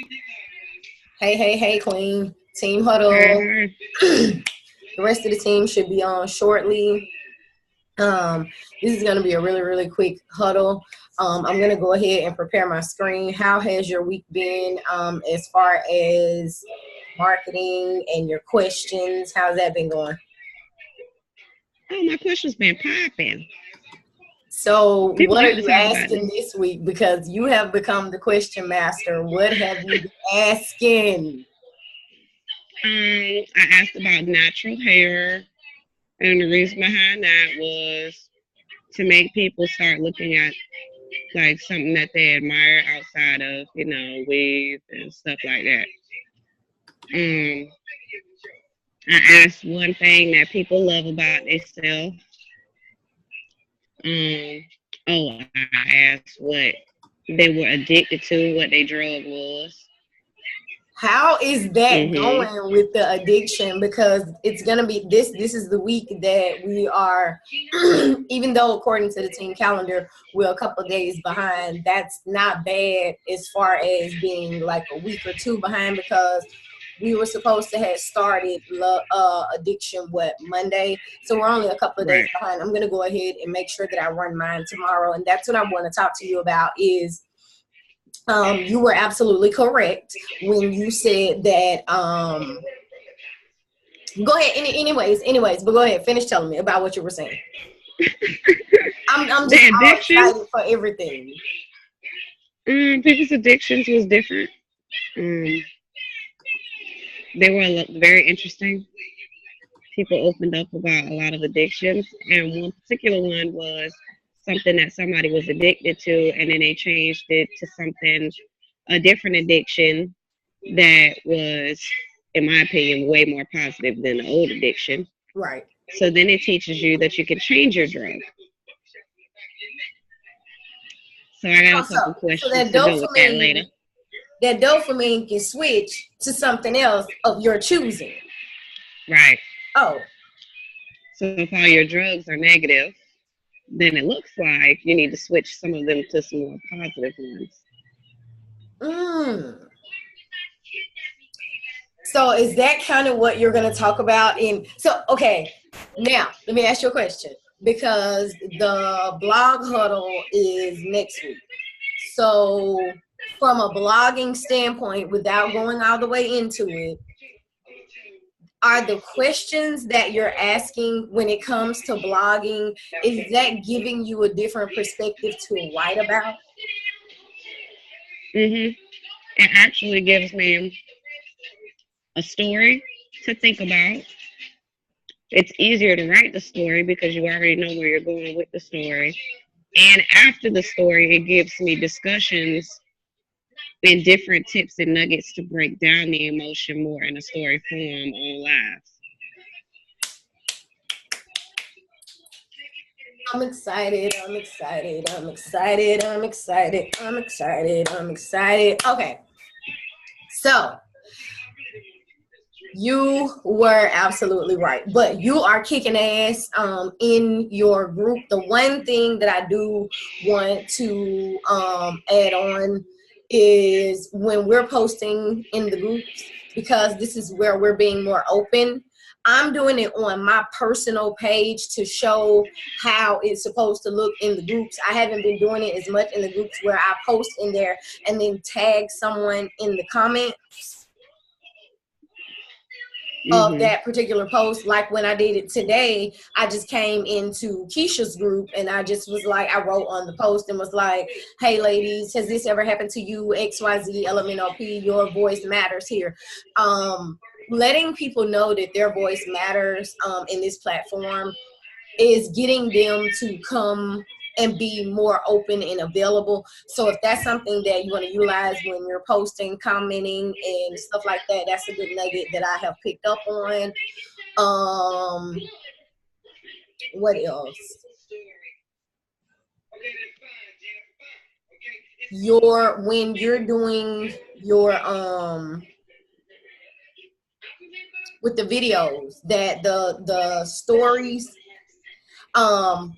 Hey, hey, hey, Queen. Team Huddle. Hi, The rest of the team should be on shortly. Um, this is going to be a really, really quick huddle. I'm going to go ahead and prepare my screen. How has your week been as far as marketing and your questions? How's that been going? oh, my question's been popping. So, People what are like to you talk about asking this. this week? Because you have become the question master. What have you been asking? I asked about natural hair, and the reason behind that was to make people start looking at like something that they admire outside of, weave and stuff like that. Um, I asked one thing that people love about themselves. Um, oh, I asked what they were addicted to, what their drug was. How is that Mm-hmm. going with the addiction? Because it's gonna be this is the week that we are even though according to the team calendar we're a couple of days behind, that's not bad as far as being like a week or two behind because we were supposed to have started addiction Monday, so we're only a couple of days Right. behind. I'm gonna go ahead and make sure that I run mine tomorrow, and that's what I want to talk to you about is you were absolutely correct when you said that. Go ahead. Anyways, but go ahead. Finish telling me about what you were saying. I'm The just all addictions, excited for everything. people's addictions was different. Um, they were very interesting. People opened up about a lot of addictions, and one particular one was something that somebody was addicted to, and then they changed it to something, a different addiction that was, in my opinion, way more positive than the old addiction. Right. So then it teaches you that you can change your drug. So I got Oh, a couple so questions to go with that later. that dopamine can switch to something else of your choosing. Right. Oh. So if all your drugs are negative, then it looks like you need to switch some of them to some more positive ones. Mm. So is that kind of what you're going to talk about in so okay, now let me ask you a question because the blog huddle is next week. So from a blogging standpoint, without going all the way into it, are the questions that you're asking when it comes to blogging, is that giving you a different perspective to write about? Mm-hmm. It actually gives me a story to think about. It's easier to write the story because you already know where you're going with the story. And after the story, it gives me discussions and different tips and nuggets to break down the emotion more in a story form on live. I'm excited. I'm excited. I'm excited. I'm excited. I'm excited. I'm excited. Okay. So you were absolutely right, but you are kicking ass in your group. The one thing that I do want to add on is when we're posting in the groups, because this is where we're being more open. I'm doing it on my personal page to show how it's supposed to look in the groups. I haven't been doing it as much in the groups where I post in there and then tag someone in the comments of Mm-hmm. that particular post. Like when I did it today, I just came into Keisha's group and I just was like, I wrote on the post and was like, hey ladies, has this ever happened to you? XYZ LMNOP, your voice matters here. Letting people know that their voice matters in this platform is getting them to come and be more open and available. So if that's something that you want to utilize when you're posting, commenting, and stuff like that, that's a good nugget that I have picked up on. Um, what else? Your when you're doing your with the videos that the stories, um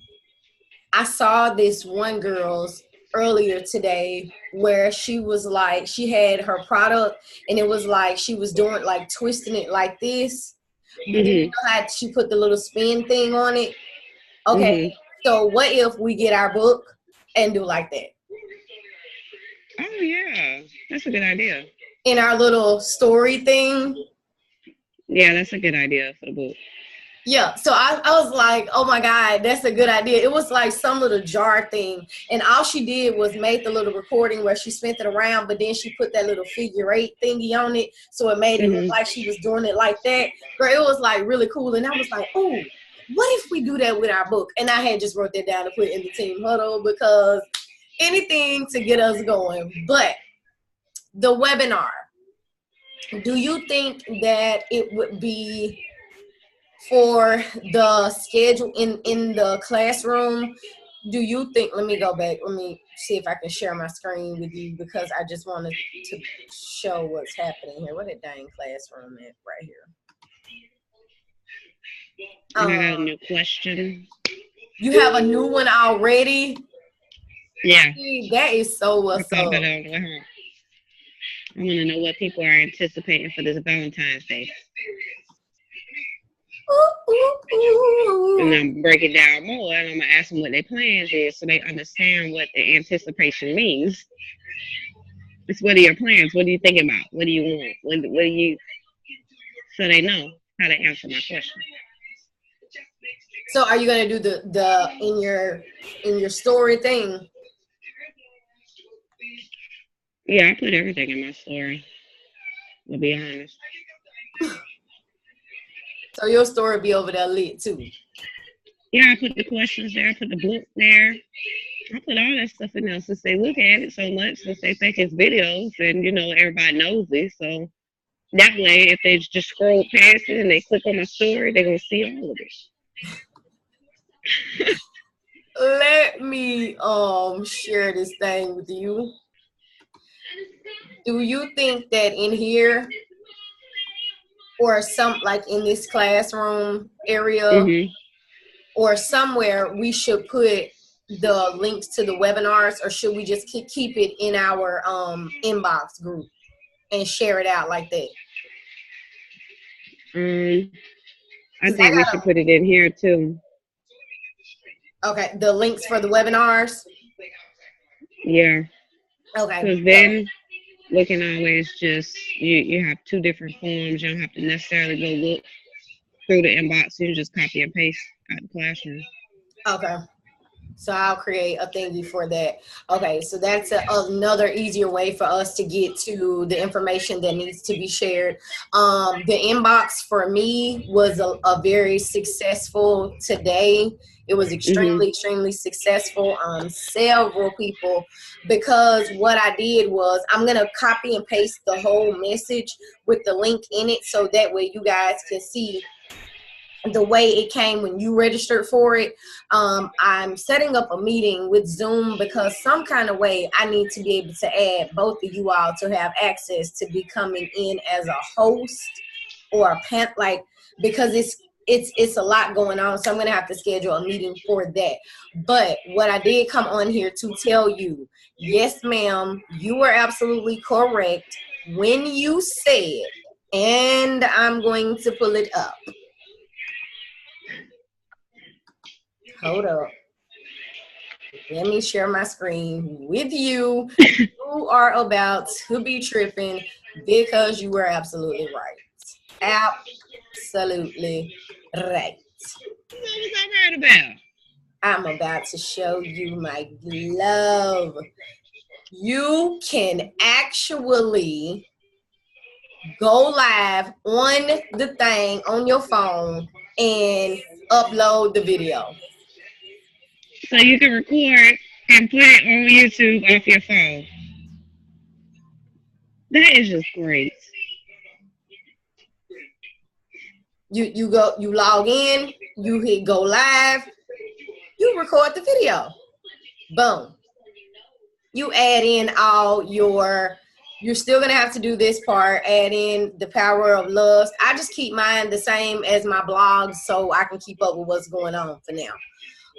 I saw this one girl's earlier today where she was like, she had her product and it was like she was doing like twisting it like this. But then you know how she put the little spin thing on it? Okay, so what if we get our book and do like that? Oh yeah, that's a good idea. In our little story thing. Yeah, that's a good idea for the book. Yeah, so I was like, oh my God, that's a good idea. It was like some little jar thing. And all she did was make the little recording where she spent it around, but then she put that little figure 8 thingy on it. So it made it look like she was doing it like that. Girl, it was like really cool. And I was like, oh, what if we do that with our book? And I had just wrote that down to put in the team huddle because anything to get us going. But the webinar, do you think that it would be for the schedule in the classroom? Do you think, let me go back, let me see if I can share my screen with you because I just wanted to show what's happening here. What a dang classroom at right here. I got a new question. You have a new one already? Yeah. That is so what's up. I want to know what people are anticipating for this Valentine's Day. And I'm break it down more, and I'm gonna ask them what their plans is, so they understand what the anticipation means. It's what are your plans? What are you thinking about? What do you want? What do you? So they know how to answer my question. So, are you gonna do the in your story thing? Yeah, I put everything in my story. To be honest. So your story be over there lit too. Yeah, I put the questions there. I put the book there. I put all that stuff in there since they look at it so much, since they think it's videos, and you know everybody knows it. So that way, if they just scroll past it and they click on my story, they're gonna see all of it. Let me share this thing with you. Do you think that in here or some like in this classroom area or somewhere we should put the links to the webinars, or should we just keep it in our inbox group and share it out like that? I think we should put it in here too. Okay, the links for the webinars? Yeah. Okay. Because then we can always just, you have 2 different forms. You don't have to necessarily go look through the inbox. You just copy and paste out the classroom. Okay. So I'll create a thingy for that. Okay, so that's another easier way for us to get to the information that needs to be shared. The inbox for me was a very successful today. It was extremely successful on several people, because what I did was I'm going to copy and paste the whole message with the link in it so that way you guys can see the way it came when you registered for it. I'm setting up a meeting with Zoom because some kind of way I need to be able to add both of you all to have access to be coming in as a host or a because it's a lot going on. So I'm going to have to schedule a meeting for that. But what I did come on here to tell you, yes, ma'am, you were absolutely correct when you said, and I'm going to pull it up. Hold up. Let me share my screen with you. You are about to be tripping because you were absolutely right. Absolutely right. What was I right about? I'm about to show you my glove. You can actually go live on the thing on your phone and upload the video. So you can record and put it on YouTube off your phone. That is just great. You log in, you hit go live, you record the video. Boom. You add in all you're still gonna have to do this part, add in the power of lust. I just keep mine the same as my blogs so I can keep up with what's going on for now.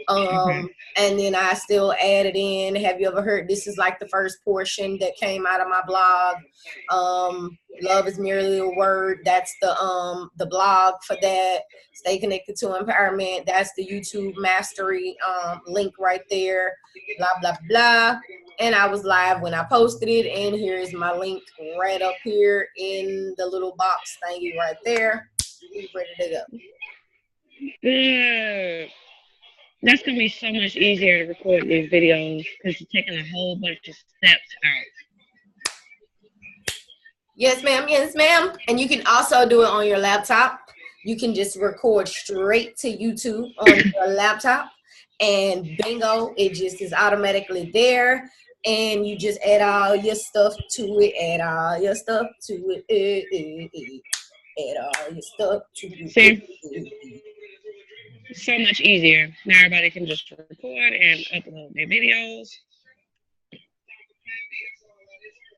And then I still added in, have you ever heard, this is like the first portion that came out of my blog. Love is merely a word. That's the blog for that. Stay connected to empowerment. That's the YouTube mastery link right there. Blah blah blah. And I was live when I posted it, and here is my link right up here in the little box thingy right there. We ready to go. Good. That's gonna be so much easier to record these videos because you're taking a whole bunch of steps out. Yes, ma'am. Yes, ma'am. And you can also do it on your laptop. You can just record straight to YouTube on your laptop, and bingo, it just is automatically there. And you just add all your stuff to it. Add all your stuff to it. Add all your stuff to it. See? So much easier. Now everybody can just record and upload their videos.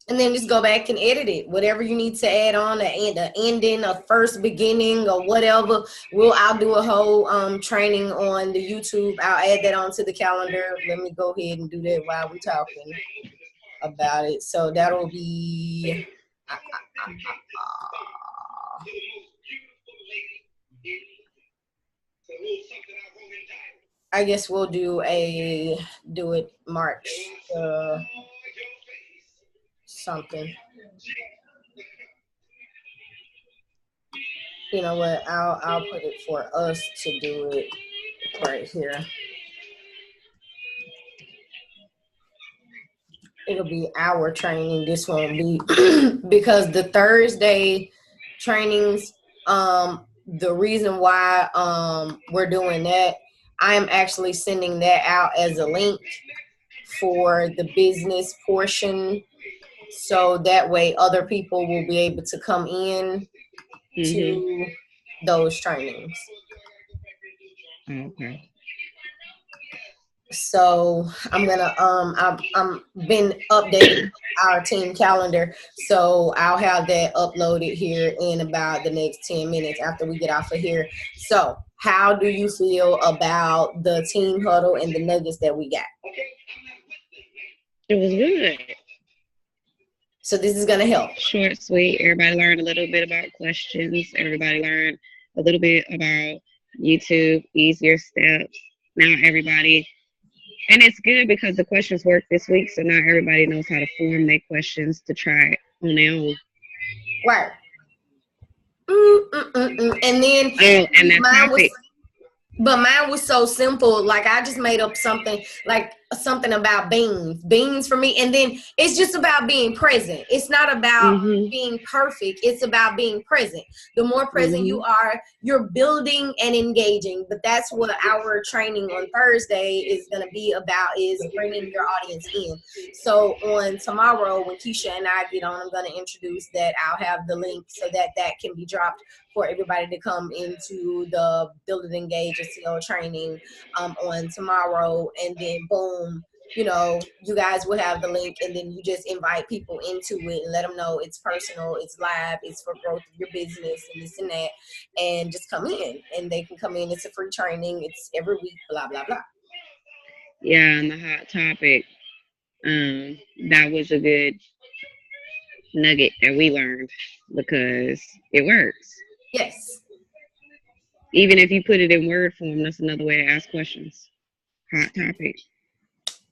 And then just go back and edit it. Whatever you need to add on, the ending, a first beginning, or whatever. I'll do a whole training on the YouTube. I'll add that onto the calendar. Let me go ahead and do that while we're talking about it. So that'll be I guess we'll do it March something. You know what? I'll put it for us to do it right here. It'll be our training. This won't be because the Thursday trainings, the reason why we're doing that, I'm actually sending that out as a link for the business portion, so that way other people will be able to come in to those trainings. Okay. So I'm gonna I'm been updating our team calendar, so I'll have that uploaded here in about the next 10 minutes after we get off of here. So how do you feel about the team huddle and the nuggets that we got? It was good. So this is gonna help. Short, sweet. Everybody learned a little bit about questions. Everybody learned a little bit about YouTube, easier steps. Now everybody, and it's good because the questions work this week, so now everybody knows how to form their questions to try it on their own. Right. And then and that topic. Mine was so simple. Like I just made up something about beans. Beans for me. And then it's just about being present. It's not about being perfect. It's about being present. The more present you are, you're building and engaging. But that's what our training on Thursday is going to be about, is bringing your audience in. So on tomorrow, when Keisha and I get on, I'm going to introduce that. I'll have the link so that can be dropped for everybody to come into the Build and Engage SEO training on tomorrow. And then boom, you guys will have the link, and then you just invite people into it and let them know it's personal, it's live, it's for growth of your business and this and that, and just come in, and they can come in. It's a free training. It's every week, blah, blah, blah. Yeah, and the hot topic, that was a good nugget that we learned because it works. Yes. Even if you put it in word form, that's another way to ask questions. Hot topic.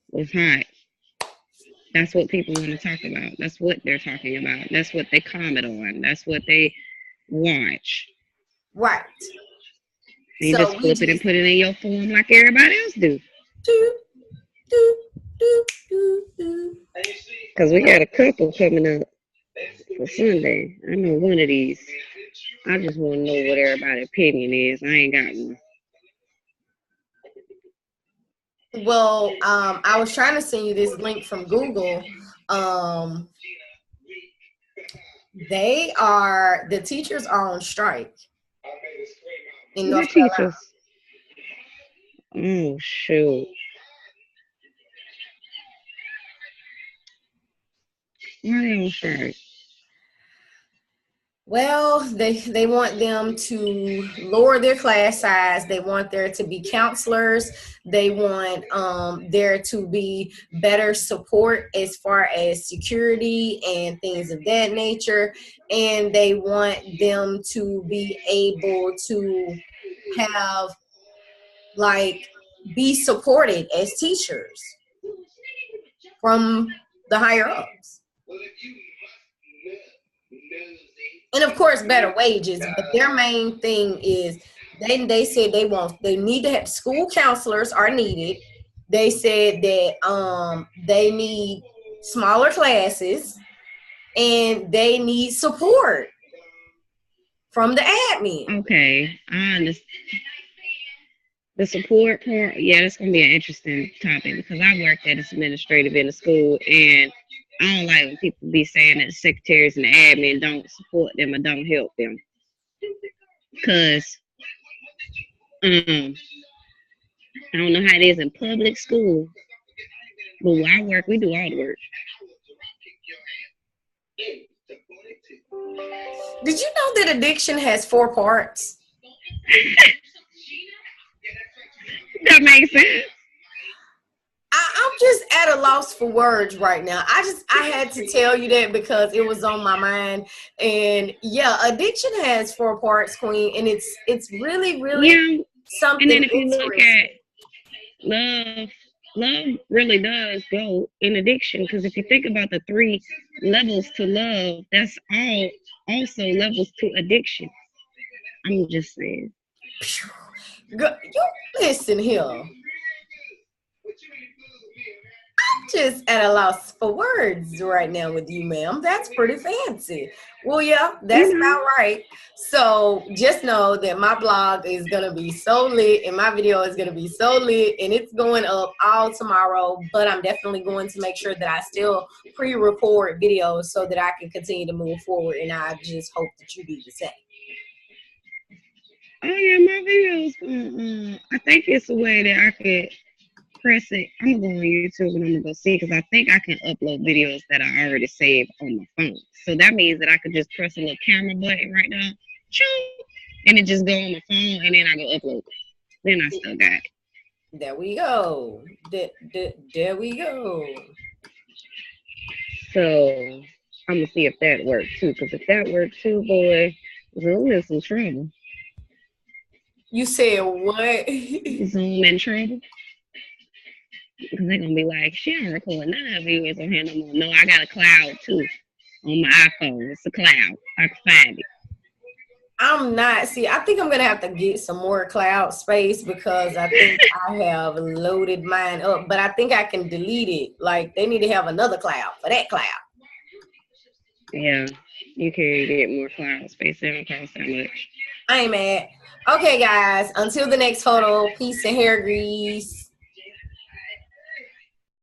What's hot? That's what people want to talk about. That's what they're talking about. That's what they comment on. That's what they watch. Right. And you just flip it and put it in your form like everybody else do. Because we got a couple coming up for Sunday. I know one of these. I just want to know what everybody's opinion is. I ain't got one. Well, I was trying to send you this link from Google. The teachers are on strike in North Carolina. Oh, shoot. Why are they on strike? Well, they want them to lower their class size. They want there to be counselors. They want there to be better support as far as security and things of that nature. And they want them to be able to have, like, be supported as teachers from the higher ups. And of course better wages, but their main thing is they said they need to have school counselors are needed. They said that they need smaller classes and they need support from the admin. Okay, I understand. The support part, yeah, that's gonna be an interesting topic because I worked as administrative in the school, and I don't like when people be saying that the secretaries and the admin don't support them or don't help them. Cause I don't know how it is in public school, but where I work, we do all the work. Did you know that addiction has 4 parts? That makes sense. I'm just at a loss for words right now. I had to tell you that because it was on my mind. And yeah, addiction has 4 parts, Queen, and it's really, really Yeah, something and then if you look interesting. at love, love really does go in addiction because if you think about the 3 levels to love, that's all also levels to addiction. I'm just saying. You listen here. Just at a loss for words right now with you, ma'am. That's pretty fancy. Well, yeah, that's You know, about right. So just know that my blog is gonna be so lit and my video is gonna be so lit and it's going up all tomorrow. But I'm definitely going to make sure that I still pre-record videos so that I can continue to move forward. And I just hope that you do the same. oh yeah, my videos. I think it's a way that I could press it. I'm gonna go on YouTube and I'm gonna go see because I think I can upload videos that I already saved on my phone. So that means that I could just press a little camera button right now, choo, and it just go on my phone, and then I go upload it. Then I still got it. There we go. There we go. So I'm gonna see if that works too. Because if that works too, boy, Zoom is in trouble. You said what? Zoom in trouble. Because they're gonna be like, she don't record none of you is on here no more. No, I got a cloud too on my iPhone. It's a cloud. I can find it. I'm not. See, I think I'm gonna have to get some more cloud space because I think I have loaded mine up, but I think I can delete it. Like they need to have another cloud for that cloud. Yeah, you can get more cloud space. It don't cost that much. I ain't mad. Okay, guys. Until the next photo. Peace and hair grease.